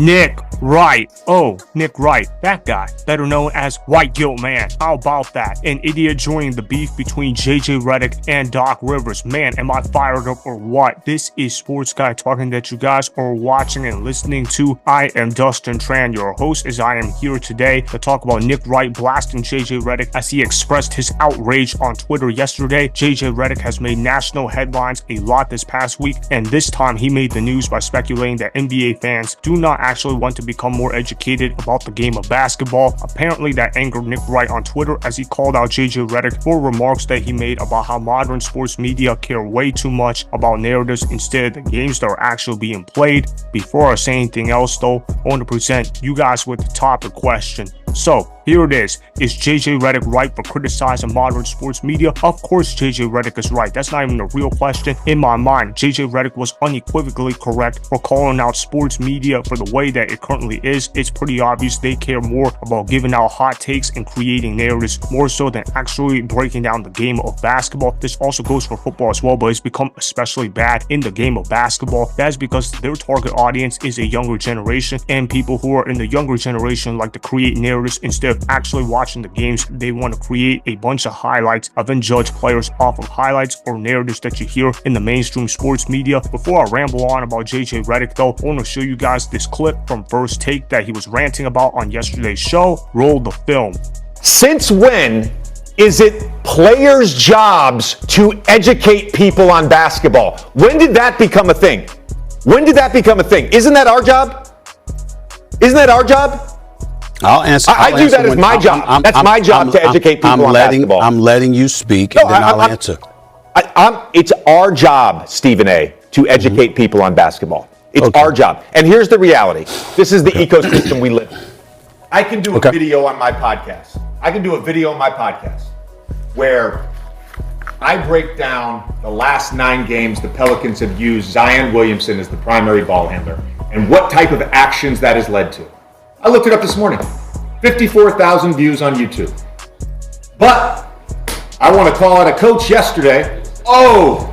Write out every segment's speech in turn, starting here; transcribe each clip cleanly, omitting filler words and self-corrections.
Nick Wright. Oh, Nick Wright, that guy, better known as White Guilt Man. How about that? An idiot joining the beef between JJ Redick and Doc Rivers. Man, am I fired up or what? This is Sports Guy Talking that you guys are watching and listening to. I am Dustin Tran, your host, as I am here today to talk about Nick Wright blasting JJ Redick as he expressed his outrage on Twitter yesterday. JJ Redick has made national headlines a lot this past week, and this time he made the news by speculating that NBA fans do not actually want to become more educated about the game of basketball. Apparently that angered Nick Wright on Twitter as he called out JJ Redick for remarks that he made about how modern sports media care way too much about narratives instead of the games that are actually being played. Before I say anything else though, I want to present you guys with the topic question. So here it is JJ Redick right for criticizing modern sports media? Of course JJ Redick is right. That's not even a real question in my mind. JJ Redick was unequivocally correct for calling out sports media for the way that it currently is. It's pretty obvious they care more about giving out hot takes and creating narratives more so than actually breaking down the game of basketball. This also goes for football as well, but it's become especially bad in the game of basketball. That's because their target audience is a younger generation, and people who are in the younger generation like to create narratives instead of actually watching the games. They want to create a bunch of highlights and then judge players off of highlights or narratives that you hear in the mainstream sports media. Before I ramble on about JJ Redick though, I want to show you guys this clip from First Take that he was ranting about on yesterday's show. Roll the film. Since when is it players' jobs to educate people on basketball? When did that become a thing? When did that become a thing? Isn't that our job? Isn't that our job? I'll answer. I do that as my job. That's my job to educate people on basketball. I'm letting you speak, and then I'll answer. It's our job, Stephen A., to educate people on basketball. It's our job. And here's the reality. This is the ecosystem we live in. I can do a video on my podcast. Where I break down the last 9 games the Pelicans have used Zion Williamson as the primary ball handler and what type of actions that has led to. I looked it up this morning. 54,000 views on YouTube. But I want to call out a coach yesterday. Oh,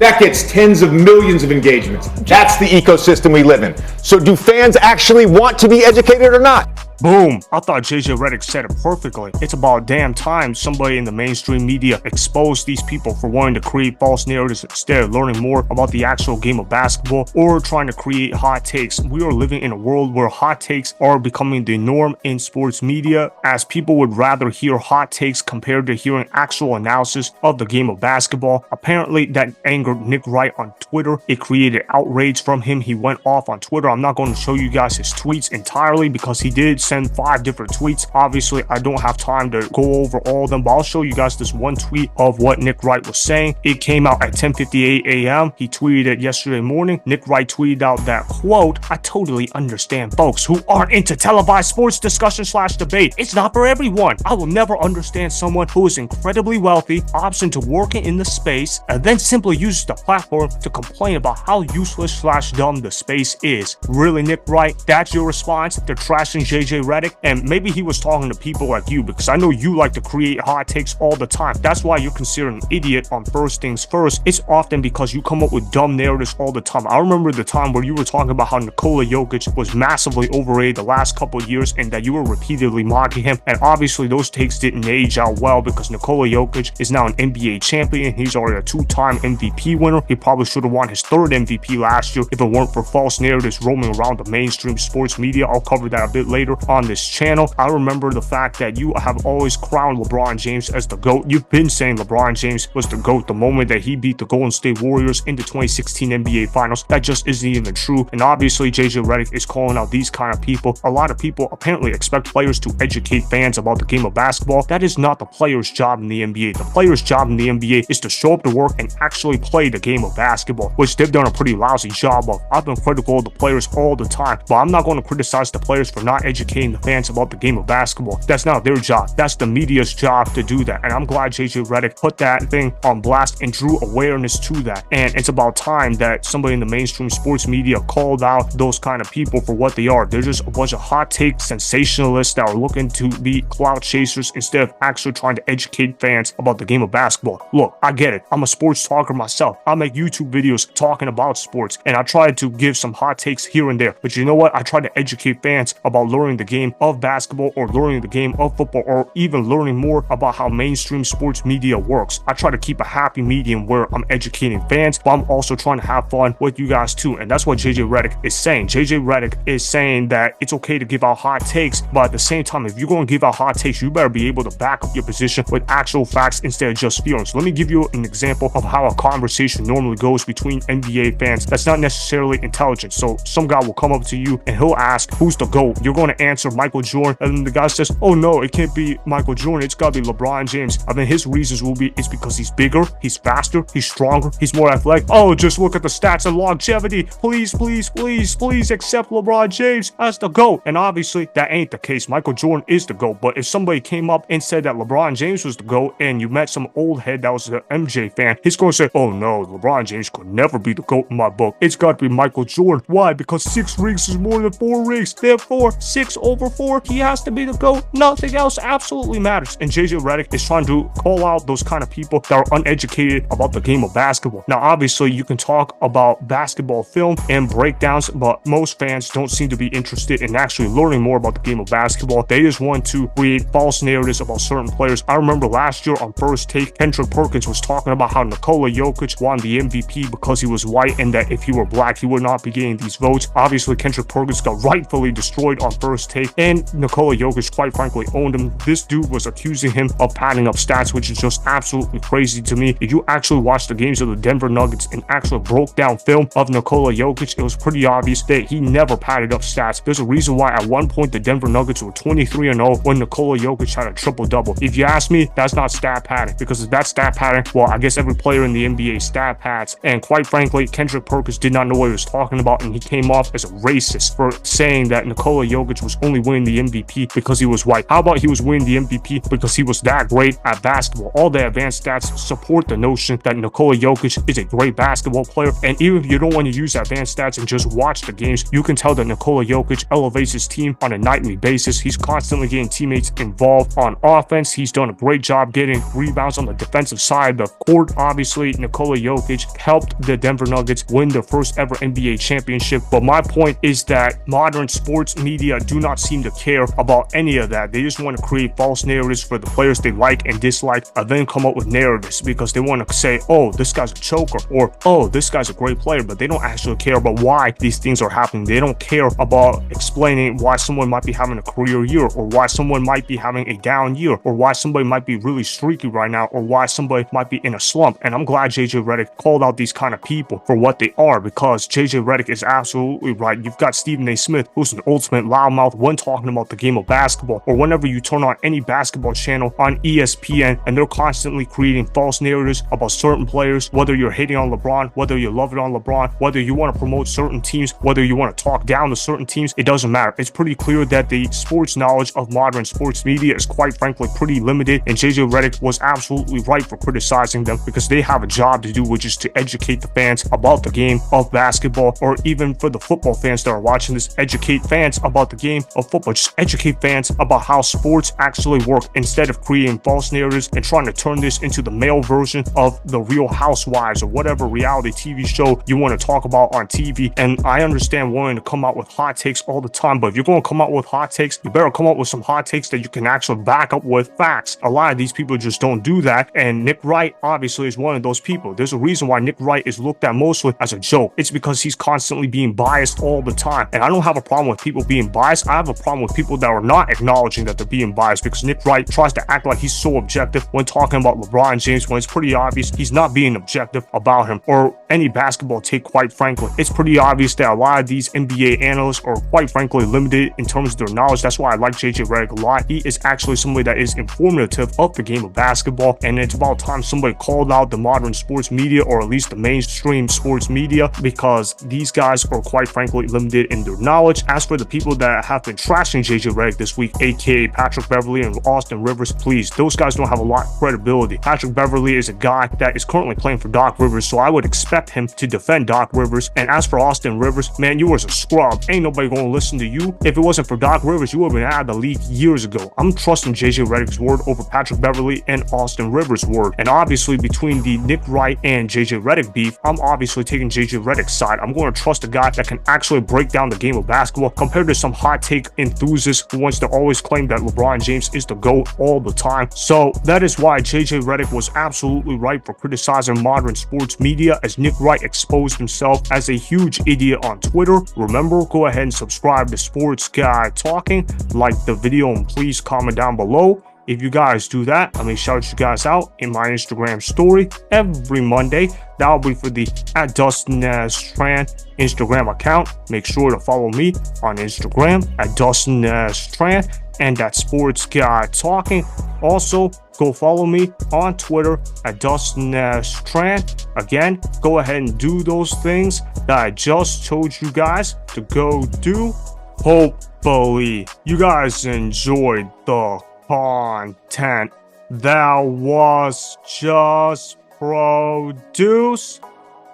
that gets tens of millions of engagements. That's the ecosystem we live in. So do fans actually want to be educated or not? Boom. I thought JJ Redick said it perfectly. It's about damn time somebody in the mainstream media exposed these people for wanting to create false narratives instead of learning more about the actual game of basketball or trying to create hot takes. We are living in a world where hot takes are becoming the norm in sports media, as people would rather hear hot takes compared to hearing actual analysis of the game of basketball. Apparently that angered Nick Wright on Twitter. It created outrage from him. He went off on Twitter. I'm not going to show you guys his tweets entirely because he did send 5 different tweets. Obviously I don't have time to go over all of them, but I'll show you guys this one tweet of what Nick Wright was saying. It came out at 10:58 a.m. He tweeted it yesterday morning. Nick Wright tweeted out that, quote, "I totally understand folks who aren't into televised sports discussion / debate. It's not for everyone. I will never understand someone who is incredibly wealthy, opts into working in the space, and then simply uses the platform to complain about how useless / dumb the space is." Really, Nick Wright? That's your response to trashing JJ Redick? And maybe he was talking to people like you, because I know you like to create hot takes all the time. That's why you're considered an idiot on First Things First. It's often because you come up with dumb narratives all the time. I remember the time where you were talking about how Nikola Jokic was massively overrated the last couple of years and that you were repeatedly mocking him. And obviously those takes didn't age out well because Nikola Jokic is now an NBA champion. He's already a 2-time MVP winner. He probably should have won his 3rd MVP last year if it weren't for false narratives roaming around the mainstream sports media. I'll cover that a bit later on this channel. I remember the fact that you have always crowned LeBron James as the GOAT. You've been saying LeBron James was the GOAT the moment that he beat the Golden State Warriors in the 2016 NBA Finals. That just isn't even true. And obviously JJ Redick is calling out these kind of people. A lot of people apparently expect players to educate fans about the game of basketball. That is not the player's job in the NBA. The player's job in the NBA is to show up to work and actually play the game of basketball, which they've done a pretty lousy job of. I've been critical of the players all the time, but I'm not going to criticize the players for not educating educating the fans about the game of basketball. That's not their job. That's the media's job to do that. And I'm glad JJ Redick put that thing on blast and drew awareness to that. And it's about time that somebody in the mainstream sports media called out those kind of people for what they are. They're just a bunch of hot take sensationalists that are looking to be clout chasers instead of actually trying to educate fans about the game of basketball. Look, I get it. I'm a sports talker myself. I make YouTube videos talking about sports, and I try to give some hot takes here and there. But you know what? I try to educate fans about learning the game of basketball or learning the game of football or even learning more about how mainstream sports media works. I try to keep a happy medium where I'm educating fans, but I'm also trying to have fun with you guys too. And that's what JJ Redick is saying. JJ Redick is saying that it's okay to give out hot takes, but at the same time, if you're going to give out hot takes, you better be able to back up your position with actual facts instead of just feelings. Let me give you an example of how a conversation normally goes between NBA fans that's not necessarily intelligent. So some guy will come up to you and he'll ask, who's the GOAT? You're going to answer Michael Jordan, and then the guy says, oh no, it can't be Michael Jordan, it's got to be LeBron James. And then his reasons will be, it's because he's bigger, he's faster, he's stronger, he's more athletic. Oh, just look at the stats and longevity. Please, please, please, please accept LeBron James as the GOAT. And obviously that ain't the case. Michael Jordan is the GOAT. But if somebody came up and said that LeBron James was the GOAT, and you met some old head that was an MJ fan, he's going to say, oh no, LeBron James could never be the GOAT in my book. It's got to be Michael Jordan. Why? Because 6 rings is more than 4 rings. Therefore, 6 over 4, he has to be the GOAT. Nothing else absolutely matters. And JJ Redick is trying to call out those kind of people that are uneducated about the game of basketball. Now, obviously, you can talk about basketball film and breakdowns, but most fans don't seem to be interested in actually learning more about the game of basketball. They just want to create false narratives about certain players. I remember last year on First Take, Kendrick Perkins was talking about how Nikola Jokic won the MVP because he was white, and that if he were black, he would not be getting these votes. Obviously, Kendrick Perkins got rightfully destroyed on First Take, and Nikola Jokic quite frankly owned him. This dude was accusing him of padding up stats, which is just absolutely crazy to me. If you actually watch the games of the Denver Nuggets and actually broke down film of Nikola Jokic, it was pretty obvious that he never padded up stats. There's a reason why at one point the Denver Nuggets were 23-0 when Nikola Jokic had a triple-double. If you ask me, that's not stat padding, because if that's stat padding, well, I guess every player in the NBA stat pads. And quite frankly, Kendrick Perkins did not know what he was talking about, and he came off as a racist for saying that Nikola Jokic was only winning the MVP because he was white. How about he was winning the MVP because he was that great at basketball? All the advanced stats support the notion that Nikola Jokic is a great basketball player, and even if you don't want to use advanced stats and just watch the games, you can tell that Nikola Jokic elevates his team on a nightly basis. He's constantly getting teammates involved on offense. He's done a great job getting rebounds on the defensive side of the court. Obviously, Nikola Jokic helped the Denver Nuggets win their first ever NBA championship. But my point is that modern sports media do not seem to care about any of that. They just want to create false narratives for the players they like and dislike, and then come up with narratives because they want to say, oh, this guy's a choker, or oh, this guy's a great player, but they don't actually care about why these things are happening. They don't care about explaining why someone might be having a career year, or why someone might be having a down year, or why somebody might be really streaky right now, or why somebody might be in a slump. And I'm glad JJ Redick called out these kind of people for what they are, because JJ Redick is absolutely right. You've got Stephen A. Smith, who's an ultimate loudmouth when talking about the game of basketball, or whenever you turn on any basketball channel on ESPN, and they're constantly creating false narratives about certain players, whether you're hating on LeBron, whether you love it on LeBron, whether you want to promote certain teams, whether you want to talk down to certain teams, it doesn't matter. It's pretty clear that the sports knowledge of modern sports media is quite frankly pretty limited, and JJ Redick was absolutely right for criticizing them, because they have a job to do, which is to educate the fans about the game of basketball, or even for the football fans that are watching this, educate fans about the game of football. Just educate fans about how sports actually work, instead of creating false narratives and trying to turn this into the male version of the Real Housewives or whatever reality TV show you want to talk about on TV. And I understand wanting to come out with hot takes all the time, but if you're going to come out with hot takes, you better come up with some hot takes that you can actually back up with facts. A lot of these people just don't do that, and Nick Wright obviously is one of those people. There's a reason why Nick Wright is looked at mostly as a joke. It's because he's constantly being biased all the time, and I don't have a problem with people being biased. I have a problem with people that are not acknowledging that they're being biased, because Nick Wright tries to act like he's so objective when talking about LeBron James, when it's pretty obvious he's not being objective about him, or any basketball take. Quite frankly, it's pretty obvious that a lot of these NBA analysts are quite frankly limited in terms of their knowledge. That's why I like JJ Redick a lot. He is actually somebody that is informative of the game of basketball, and it's about time somebody called out the modern sports media, or at least the mainstream sports media, because these guys are quite frankly limited in their knowledge. As for the people that have have been trashing JJ Redick this week, aka Patrick Beverley and Austin Rivers. Please, those guys don't have a lot of credibility. Patrick Beverley is a guy that is currently playing for Doc Rivers, so I would expect him to defend Doc Rivers. And as for Austin Rivers, man, you was a scrub. Ain't nobody gonna listen to you. If it wasn't for Doc Rivers, you would have been out of the league years ago. I'm trusting JJ Redick's word over Patrick Beverley and Austin Rivers' word. And obviously, between the Nick Wright and JJ Redick beef, I'm obviously taking JJ Redick's side. I'm going to trust a guy that can actually break down the game of basketball compared to some hot take enthusiast who wants to always claim that LeBron James is the GOAT all the time. So that is why JJ Redick was absolutely right for criticizing modern sports media, as Nick Wright exposed himself as a huge idiot on Twitter. Remember, go ahead and subscribe to Sports Guy Talking, like the video, and please comment down below. If you guys do that, I may shout you guys out in my Instagram story every Monday. That'll be for the @DustinStran Instagram account. Make sure to follow me on Instagram @DustinStran and Sports Guy Talking. Also, go follow me on Twitter @DustinStran. Again, go ahead and do those things that I just told you guys to go do. Hopefully, you guys enjoyed the content that was just produced.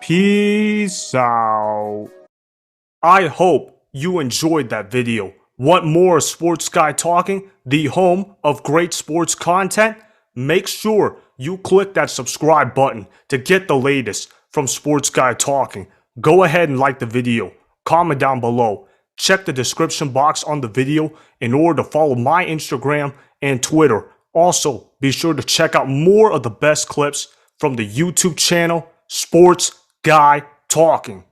Peace out. I hope you enjoyed that video. Want more Sports Guy Talking, the home of great sports content? Make sure you click that subscribe button to get the latest from Sports Guy Talking. Go ahead and like the video, comment down below. Check the description box on the video in order to follow my Instagram and Twitter. Also, be sure to check out more of the best clips from the YouTube channel, Sports Guy Talking.